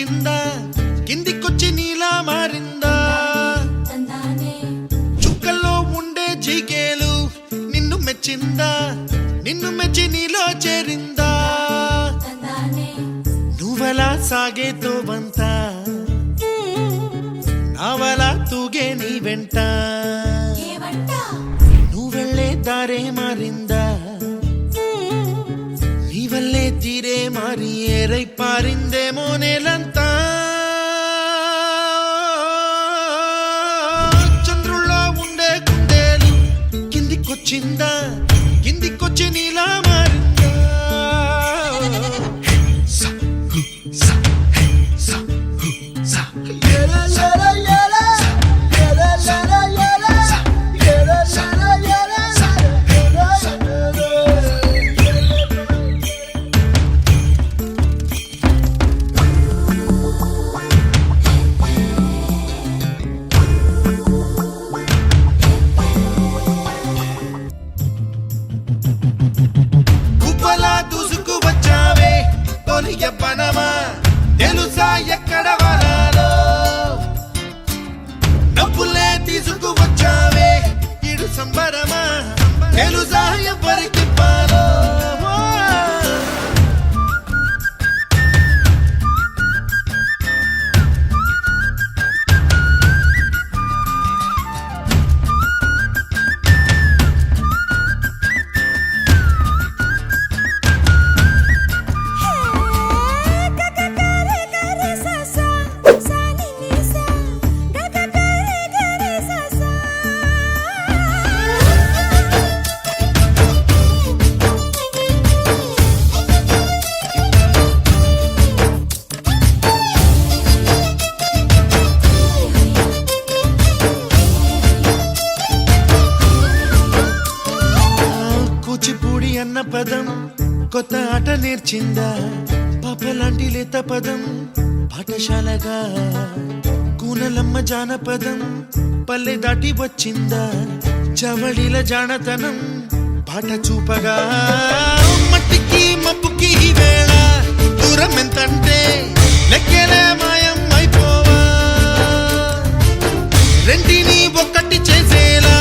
కిందికొచ్చిందా కిందికొచ్చి నీలా మారిందా చుక్కల్లో ఉండే జీకేలు నిన్ను మెచ్చిందా నిన్ను మెచ్చి నీలో చేరిందా నువ్వలా సాగేతో బంతా నావలా తూగే నీ వెంట నువ్వెళ్ళే దారే మారిందా నీ వల్లే తీరే మారి ఏరై పారిందేమో నేలంతా చంద్రుల్లో ఉండే గుండెలు కిందికొచ్చిందా కిందికొచ్చి నీలా మారిందా పనమా తెలుసా ఎక్కడ వరాలో డబ్బులే తీసుకువచ్చావే ఇడు సంబరమా తెలుసా ఎవరికి పాలో కూచిపూడి అన్న పదం కొత్త ఆట నేర్చిందా పాపలాంటి లేత పదం పాఠశాలగా కూనలమ్మ జానపదం పల్లె దాటి వచ్చిందా చవడిల జానతనం పాట చూపగా మట్టికి మబ్బుకి వేళ దూరం ఎంతంటే లెక్కలే మాయం అయిపోవా రెంటిని ఒక్కటి చేసేలా